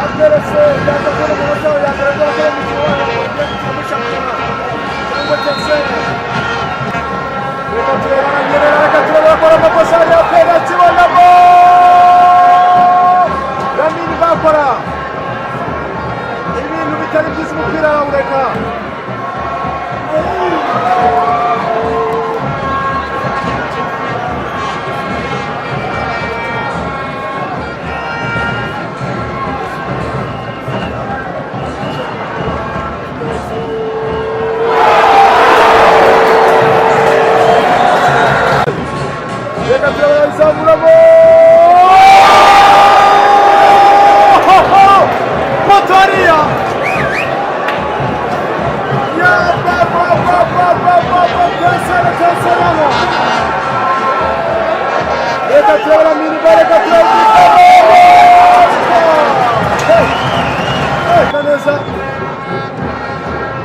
Abderefse yakakora umunota yagaragaza ko umukino wayo mu shampiyona cyangwa cyose reka turabanyerera reka turabakora amakosa ya penalty bonamo Lamine bakora ibintu bitari byiza umupira ureka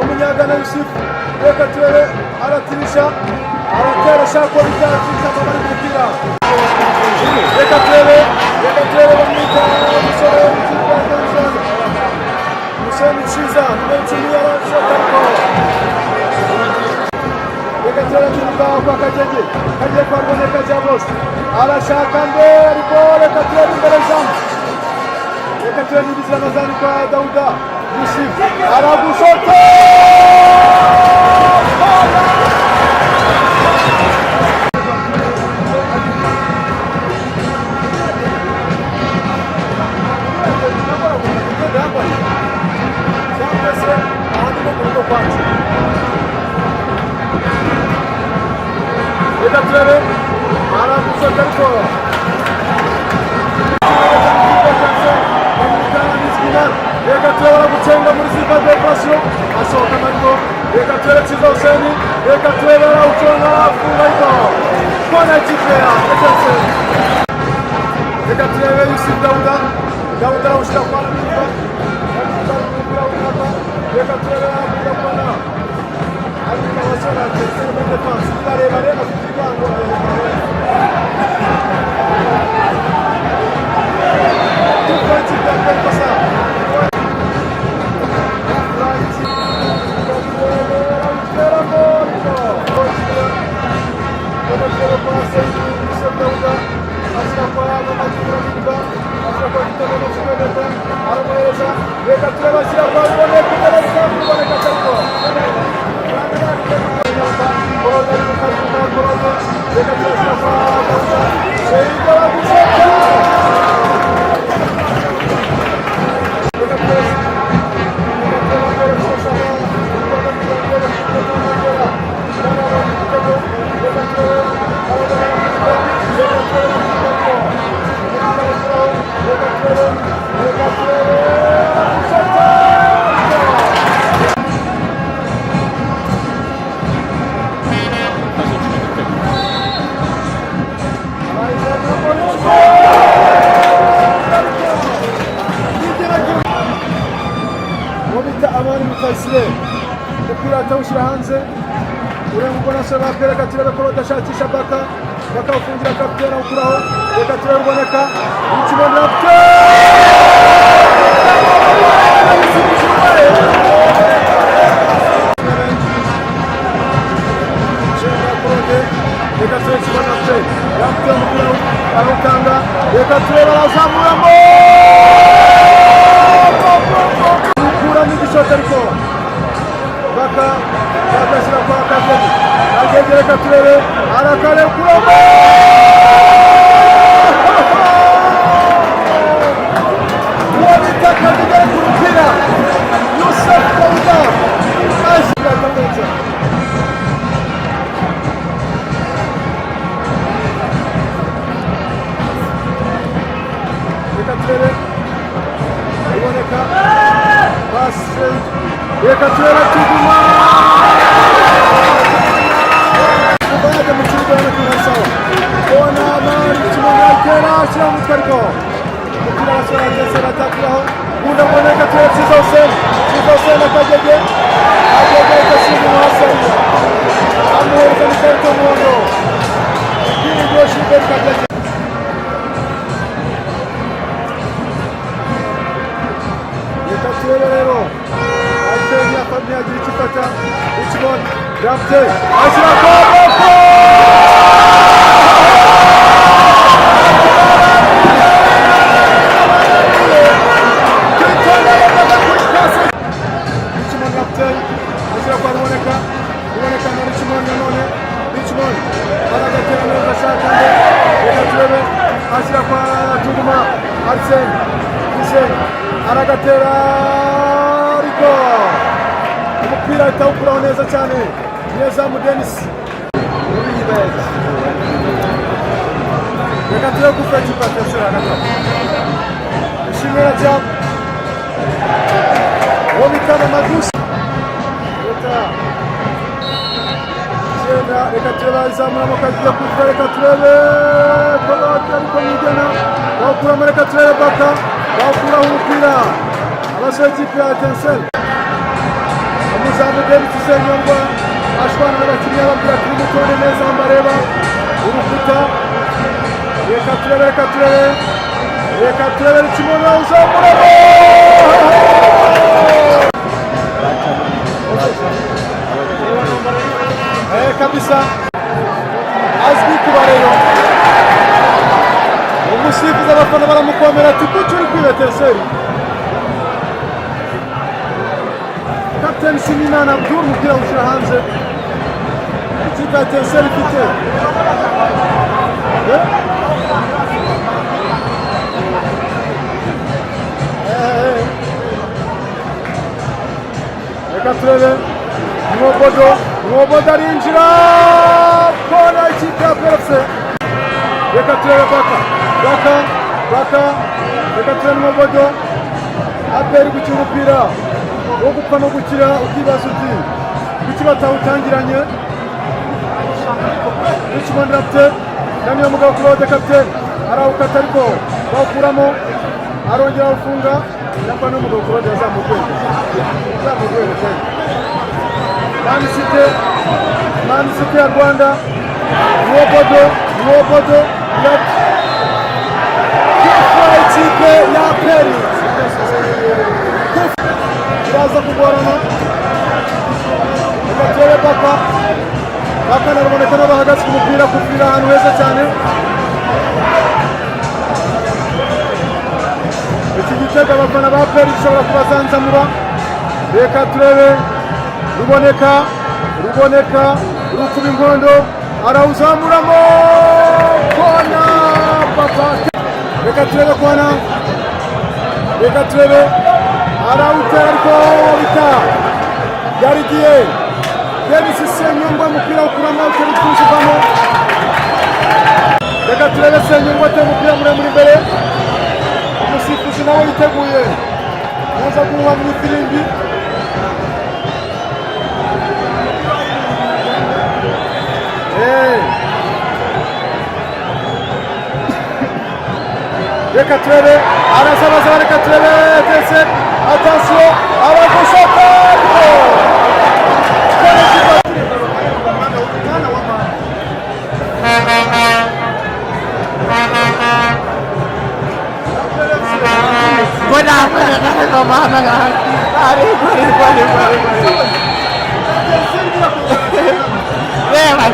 umunyagana Yusuf reka turebe aratirisha aratera shako bitatirisha amabari mupira reka turebe bamwita umusore w'ikipe ya Tanzania Hussein Chiza n'icumi y'abashotariko reka turebe n'imbaho kwa Kagege kagiye kwa Ruboneka Jabos arashaka nde ariko reka turebe imbere zamu reka turebe n'ibizira nazani kwa Dauda Yusuf aragushota reka turebe aragushota ariko reka turebe aragucenga muri Silva de Pasio asohoka mariko reka turebe Chiza Hussein reka turebe arawuconga afunga ariko kona ikipe ya Etincelle reka turebe Yusuf Dauda arawushyira kwa Lamine reka turebe arawugira kona ariko abasore atetse muri defense barebare afite ibirango umupira atawushyira hanze ureba ubona se bapera reka turebe ko badashakisha baka bakawufungira kapiteni awukuraho reka turebe Ruboneka ikibonera reka turebe ikibonera yapfuye umupira arawutanga reka turebe arazamuramo ukuramo igishota ariko baka bagashyira kwa Kagege reka turebe arakare kuramo uwabita Kagege ku mupira Yusuf Dauda ashyira Kagege reka turebe Ruboneka pasi reka turebe Kiguma kubaga mu kibuga n'abasawa bona amari kibuga kera ashyira mu twariko umupira wasora ndetse batakiraho ubundi Ruboneka turebe Chiza Hussein na Kagege gashinga umuhasanga amuhereza n'ikarita y'umuhondo Gilbert Kagege Ramsey ashyira akaboko Richmond Ramsey ashyira kwa Ruboneka na Richmond nanone Richmond aragatera neza ashaka reka turebe ashyira kwa Tuguma Arsene aragatera ariko umupira itawukuraho neza cyane nyezamu Denis reka turebe gufata ikipe Etincelle hagati ishimira cyane uwo bita Magusi reka turebe izamura amakaziya kuva reka turebe ariko nigena bawukuramo reka turebe Baka bawukuraho umupira abasore ikipe ya Etincelle umuzamu Denis Senyongwa ashwana n'abakinnyi ababwira kuri mutore neza mbareba urukuta reka turebe Richmond uzamuramo kabisa azwi kuba rero umusifuzi abafana baramukomera ati kuki uri kwiba Etincelle kapiteni Siminana Abdul umupira ushyira hanze ikipe ya Etincelle ifite reka turebe Nwobodo arinjira kona ikipe ya PFC reka turebe Baka reka turebe Nwobodo aperi gukina umupira wo gupfa no gukira ukibaza uti kuki batawutangiranye Richmond Raptor naniyo mugabo Claude kapiteni arawukata ariko bawukuramo arongera awufunga yamba n'umugabo Claude yazamuye Man City ya Rwanda Nwobodo ikipe ya Peri iraza kugorana reka turebe Baka na Ruboneka nabo bahagaze ku mupira kupira ahantu heza cyane iki gitego abafana ba Peri gishobora kubazanzamura reka turebe Ruboneka rukuba inkondo arawuzamuramo kona Papa reka turebe arawutera ariko bita yarigiye Denis Senyongwa umupira ukuramo utari twuzivamo reka turebe Senyongwa atera umupira muremure imbere umusifuzi nawe yiteguye naza guhuha mu ifirimbi reka turebe arasabaza reka turebe Etincelle attention aragushaka Leva,